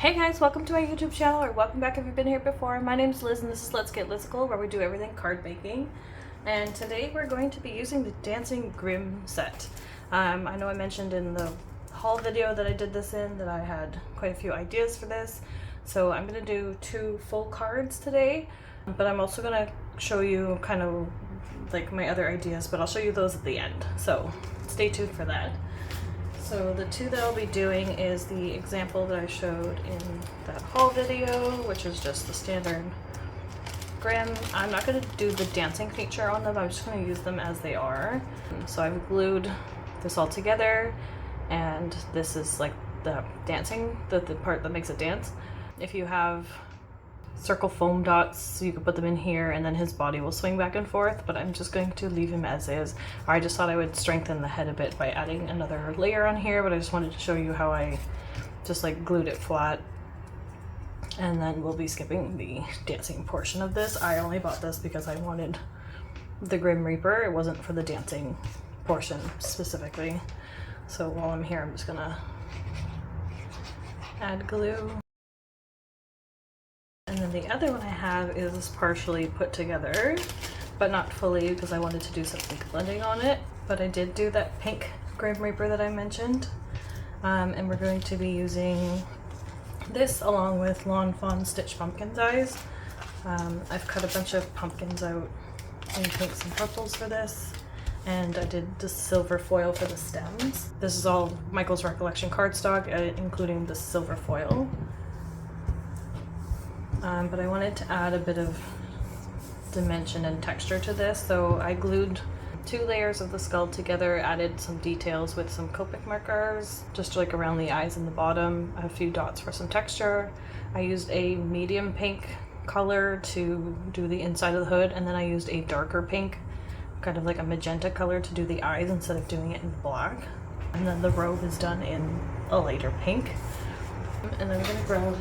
Hey guys, welcome to my YouTube channel, or welcome back if you've been here before. My name's Liz and this is Let's Get Lizical, where we do everything card making. And today we're going to be using the Dancing Grimm set. I know I mentioned in the haul video that I did this in that I had quite a few ideas for this. So I'm going to do 2 full cards today, but I'm also going to show you kind of like my other ideas, but I'll show you those at the end. So stay tuned for that. So the 2 that I'll be doing is the example that I showed in that haul video, which is just the standard Grimm. I'm not going to do the dancing feature on them, I'm just going to use them as they are. So I've glued this all together, and this is like the dancing, the part that makes it dance. If you have circle foam dots, you can put them in here and then his body will swing back and forth, but I'm just going to leave him as is. I just thought I would strengthen the head a bit by adding another layer on here, but I just wanted to show you how I just like glued it flat. And then we'll be skipping the dancing portion of this. I only bought this because I wanted the Grim Reaper. It wasn't for the dancing portion specifically. So while I'm here, I'm just gonna add glue. And then the other one I have is partially put together, but not fully because I wanted to do some ink blending on it. But I did do that pink Grim Reaper that I mentioned. And we're going to be using this along with Lawn Fawn Stitch Pumpkin Dies. I've cut a bunch of pumpkins out in pinks and purples for this. And I did the silver foil for the stems. This is all Michael's Recollection cardstock, including the silver foil. But I wanted to add a bit of dimension and texture to this, so I glued 2 layers of the skull together, added some details with some Copic markers, just like around the eyes and the bottom, a few dots for some texture. I used a medium pink color to do the inside of the hood, and then I used a darker pink, kind of like a magenta color, to do the eyes instead of doing it in black. And then the robe is done in a lighter pink. And I'm gonna grab,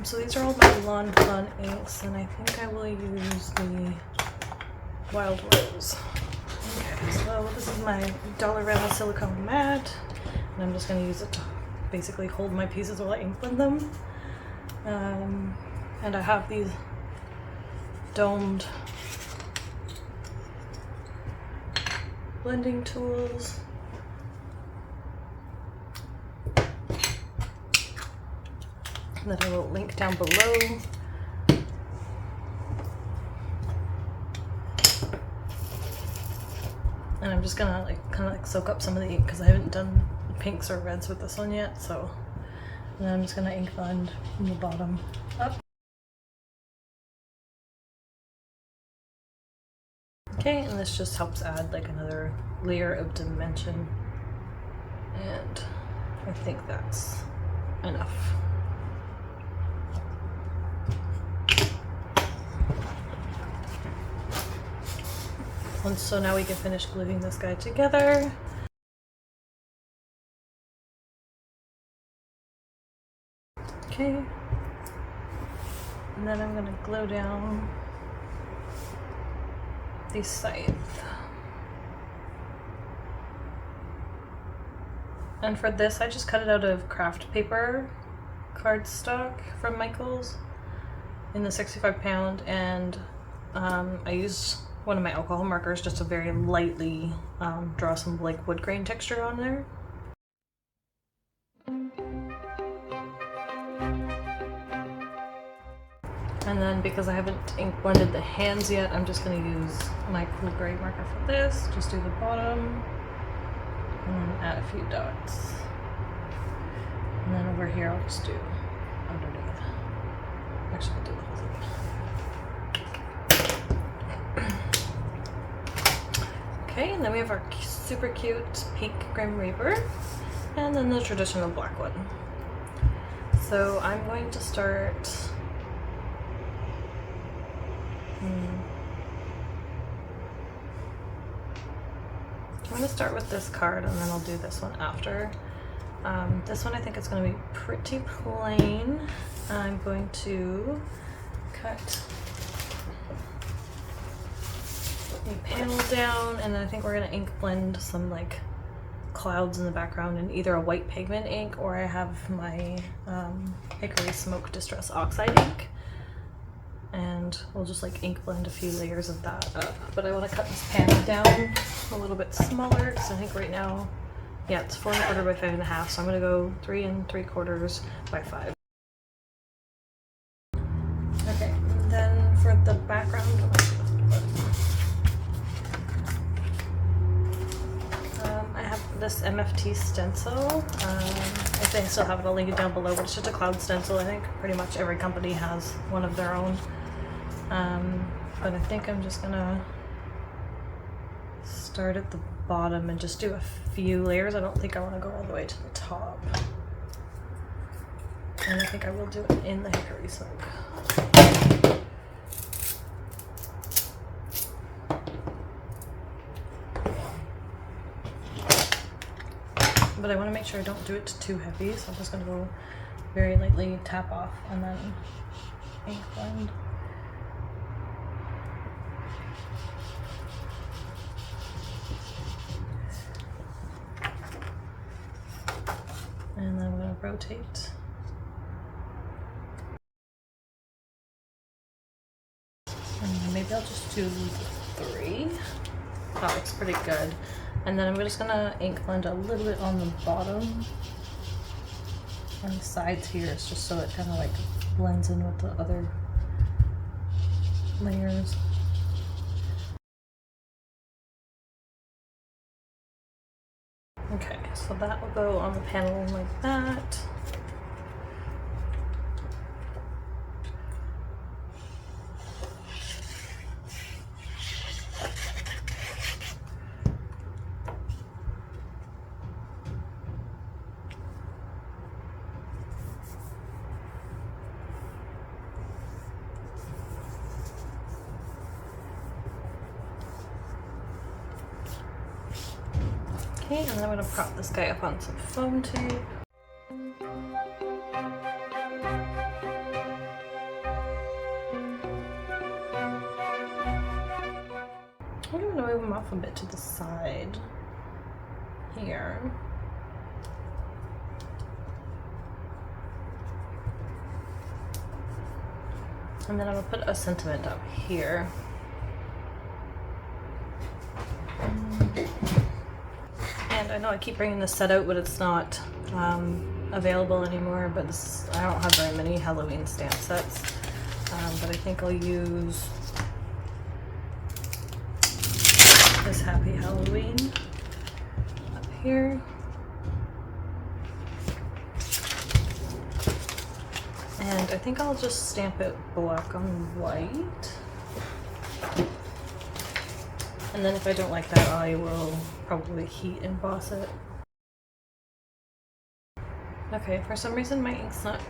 so these are all my Lawn Fawn inks, and I think I will use the Wild Rose. Okay, so this is my Dollarama silicone mat, and I'm just gonna use it to basically hold my pieces while I ink blend them. And I have these domed blending tools. That I will link down below. And I'm just gonna kind of soak up some of the ink because I haven't done pinks or reds with this one yet. So, and then I'm just gonna ink blend from the bottom up. Okay, and this just helps add like another layer of dimension. And I think that's enough. And so now we can finish gluing this guy together. Okay. And then I'm gonna glue down these sides. And for this, I just cut it out of craft paper cardstock from Michael's in the 65 pound, and I used one of my alcohol markers just to very lightly draw some like wood grain texture on there. And then because I haven't ink blended the hands yet, I'm just going to use my cool gray marker for this. Just do the bottom and then add a few dots. And then over here I'll just do underneath. Actually, I'll do the whole thing. Okay, and then we have our super cute pink Grim Reaper, and then the traditional black one. So I'm going to start. I'm going to start with this card, and then I'll do this one after. This one I think it's going to be pretty plain. I'm going to cut a panel down, and then I think we're going to ink blend some like clouds in the background in either a white pigment ink, or I have my Hickory Smoke Distress Oxide ink. And we'll just like ink blend a few layers of that up. But I want to cut this pan down a little bit smaller because I think right now, yeah, it's 4 1/4 by 5 1/2, so I'm gonna go 3 3/4 by 5. Okay, and then for the background, I have this MFT stencil. If they still have it, I'll link it down below, but it's just a cloud stencil. I think pretty much every company has one of their own. But I think I'm just gonna start at the bottom and just do a few layers. I don't think I want to go all the way to the top. And I think I will do it in the Hickory Smoke. But I want to make sure I don't do it too heavy, so I'm just going to go very lightly tap off and then ink blend. And then I'm going to rotate. And then maybe I'll just do 3. That looks pretty good. And then I'm just going to ink blend a little bit on the bottom and the sides here. It's just so it kind of like blends in with the other layers. Okay, so that will go on the panel like that. Okay, and then I'm going to prop this guy up on some foam tape. I'm going to move him off a bit to the side here. And then I'm going to put a sentiment up here. And I know I keep bringing this set out, but it's not available anymore. But this, I don't have very many Halloween stamp sets. But I think I'll use this Happy Halloween up here. And I think I'll just stamp it black on white. And then if I don't like that, I will probably heat emboss it. Okay, for some reason my ink's not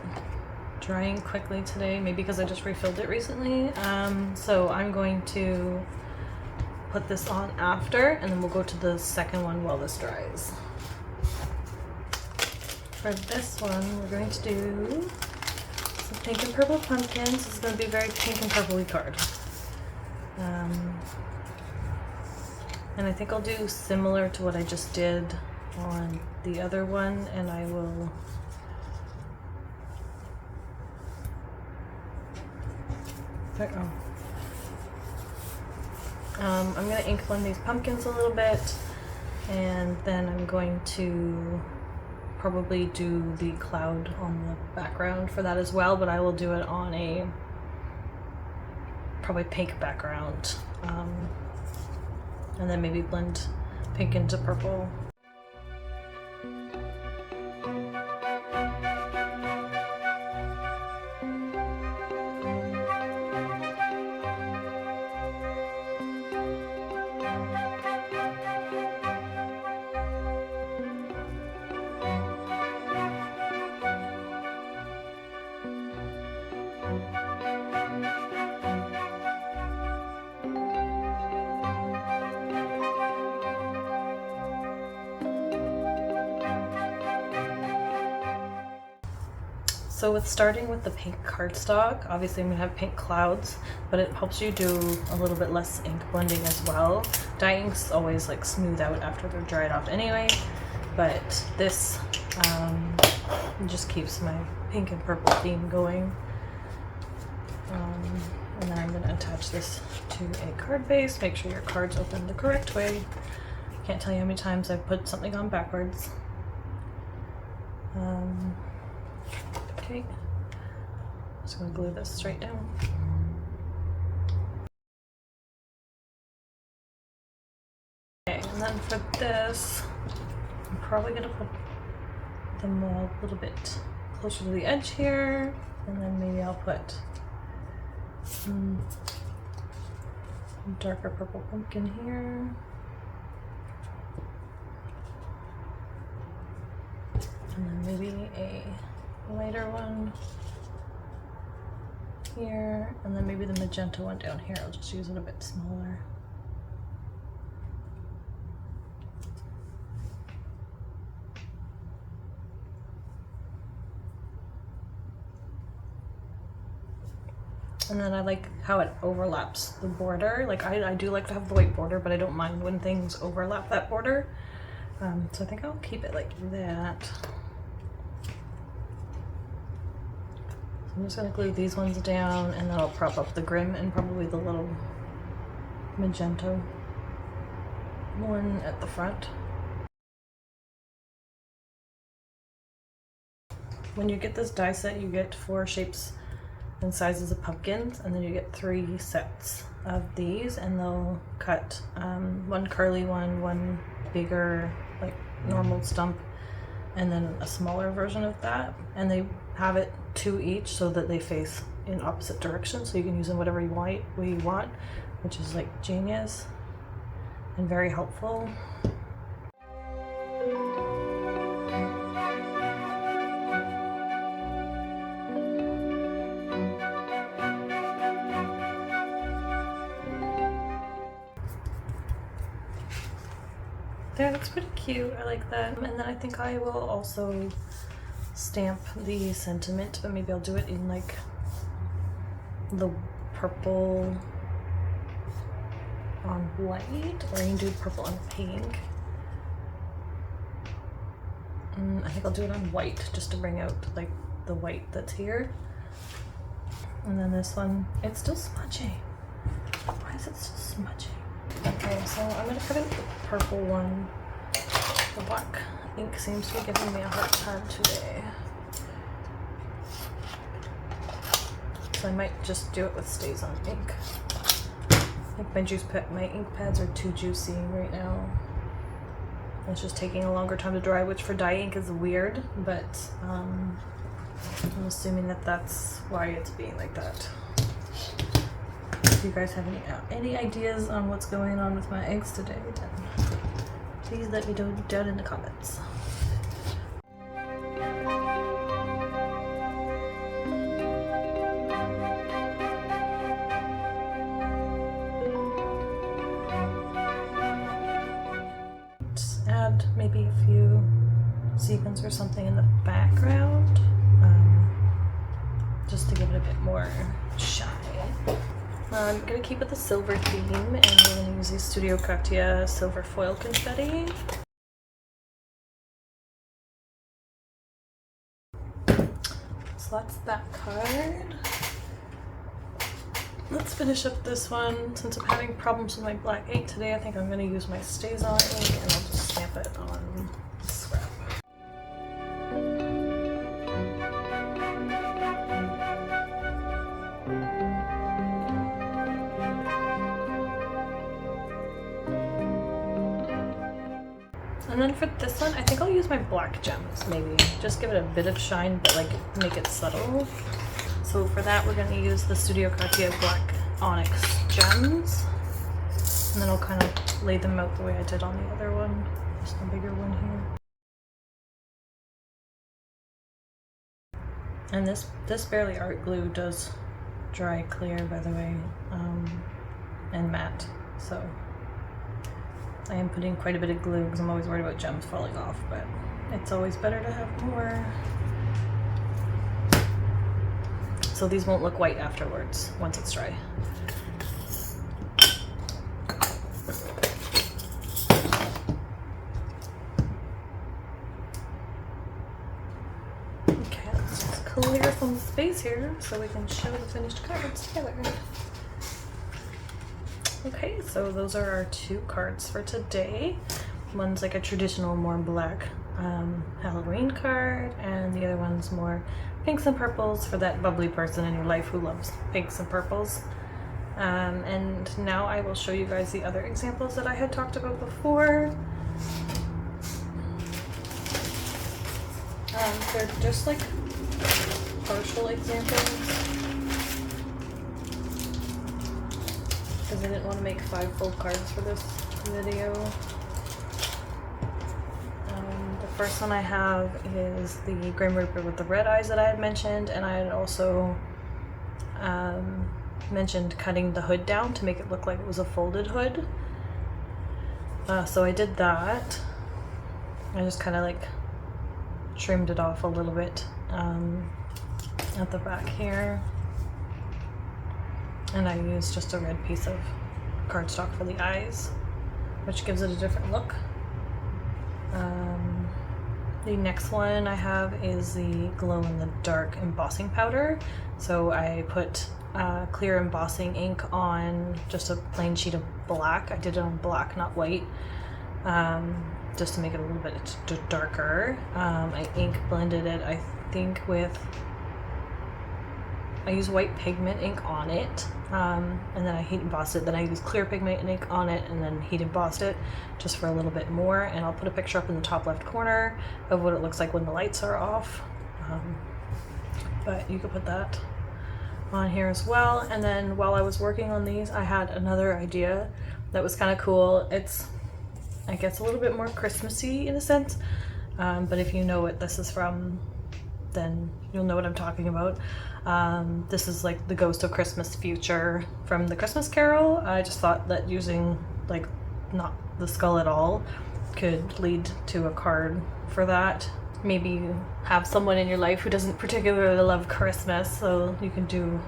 drying quickly today, maybe because I just refilled it recently. So I'm going to put this on after, and then we'll go to the second one while this dries. For this one, we're going to do some pink and purple pumpkins. This is going to be a very pink and purpley card. And I think I'll do similar to what I just did on the other one, and I will I'm going to ink blend these pumpkins a little bit, and then I'm going to probably do the cloud on the background for that as well, but I will do it on a probably pink background, and then maybe blend pink into purple. So with starting with the pink cardstock, obviously I'm going to have pink clouds, but it helps you do a little bit less ink blending as well. Dye inks always like smooth out after they're dried off anyway. but this just keeps my pink and purple theme going. And then I'm going to attach this to a card base. Make sure your cards open the correct way. Can't tell you how many times I've put something on backwards. Okay, just going to glue this straight down. Okay, and then for this, I'm probably going to put them a little bit closer to the edge here, and then maybe I'll put some darker purple pumpkin here. And then maybe a lighter one here, and then maybe the magenta one down here. I'll just use it a bit smaller. And then I like how it overlaps the border. Like I do like to have the white border, but I don't mind when things overlap that border. So I think I'll keep it like that. So I'm just gonna glue these ones down, and then I'll prop up the grim and probably the little magenta one at the front. When you get this die set, you get 4 shapes and sizes of pumpkins, and then you get 3 sets of these, and they'll cut one curly one bigger like normal stump, and then a smaller version of that, and they have it 2 each so that they face in opposite directions, so you can use them whatever way you want, which is like genius and very helpful. That looks pretty cute. I like that. And then I think I will also stamp the sentiment, but maybe I'll do it in like the purple on white, or you can do purple on pink. I think I'll do it on white just to bring out like the white that's here. And then this one, it's still smudging. Why is it still smudging? Okay, so I'm going to put in the purple one. The black ink seems to be giving me a hard time today. So I might just do it with Stays On ink. I think my ink pads are too juicy right now. It's just taking a longer time to dry, which for dye ink is weird, but I'm assuming that that's why it's being like that. If you guys have any ideas on what's going on with my eggs today, then please let me know down in the comments. Just add maybe a few sequins or something in the background, just to give it a bit more shine. I'm going to keep it the silver theme, and we're going to use the Studio Katia silver foil confetti. So that's that card. Let's finish up this one. Since I'm having problems with my black ink today, I think I'm going to use my Stays On ink, and I'll just stamp it on the scrap. And then for this one, I think I'll use my black gems, maybe. Just give it a bit of shine, but like make it subtle. So for that, we're going to use the Studio Katia Black Onyx gems. And then I'll kind of lay them out the way I did on the other one. Just a bigger one here. And this Barely Art glue does dry clear, by the way, and matte. So I am putting quite a bit of glue because I'm always worried about gems falling off, but it's always better to have more. So these won't look white afterwards once it's dry. clear some space here so we can show the finished cards together. Okay, so those are our 2 cards for today. One's like a traditional, more black Halloween card, and the other one's more pinks and purples for that bubbly person in your life who loves pinks and purples. And now I will show you guys the other examples that I had talked about before. They're just like partial examples because I didn't want to make 5 full cards for this video. The first one I have is the Grim Reaper with the red eyes that I had mentioned, and I had also mentioned cutting the hood down to make it look like it was a folded hood. So I did that. I just kind of like trimmed it off a little bit at the back here, and I used just a red piece of cardstock for the eyes, which gives it a different look. The next one I have is the glow in the dark embossing powder. So I put clear embossing ink on just a plain sheet of black. I did it on black, not white, just to make it a little bit darker. I ink blended it, I think, I used white pigment ink on it, and then I heat embossed it. Then I used clear pigment ink on it and then heat embossed it just for a little bit more. And I'll put a picture up in the top left corner of what it looks like when the lights are off. But you could put that on here as well. And then while I was working on these, I had another idea that was kind of cool. It's, I guess, a little bit more Christmassy in a sense, but if you know what this is from, then you'll know what I'm talking about. This is like the Ghost of Christmas Future from the Christmas Carol. I just thought that using like not the skull at all could lead to a card for that. Maybe you have someone in your life who doesn't particularly love Christmas, so you can do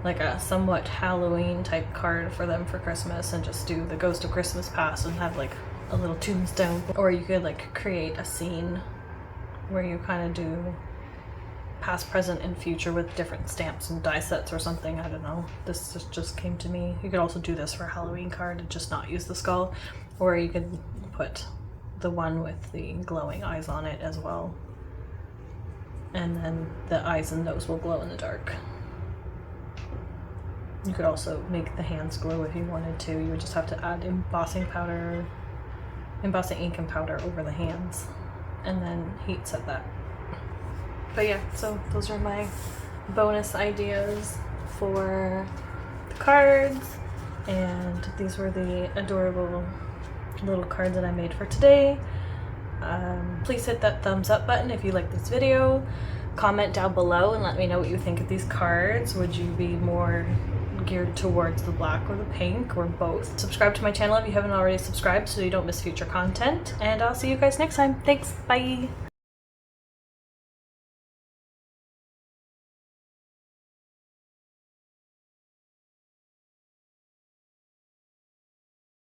like a somewhat Halloween type card for them for Christmas and just do the Ghost of Christmas Past and have like a little tombstone. Or you could like create a scene where you kind of do past, present, and future with different stamps and die sets or something. I don't know. This just came to me. You could also do this for a Halloween card and just not use the skull, or you could put the one with the glowing eyes on it as well. And then the eyes and nose will glow in the dark. You could also make the hands glow if you wanted to. You would just have to add embossing ink and powder over the hands, and then heat set that. But yeah, so those are my bonus ideas for the cards, and these were the adorable little cards that I made for today. Please hit that thumbs up button if you like this video. Comment down below and let me know what you think of these cards. Would you be more geared towards the black or the pink, or both? Subscribe to my channel if you haven't already subscribed so you don't miss future content, and I'll see you guys next time. Thanks, bye!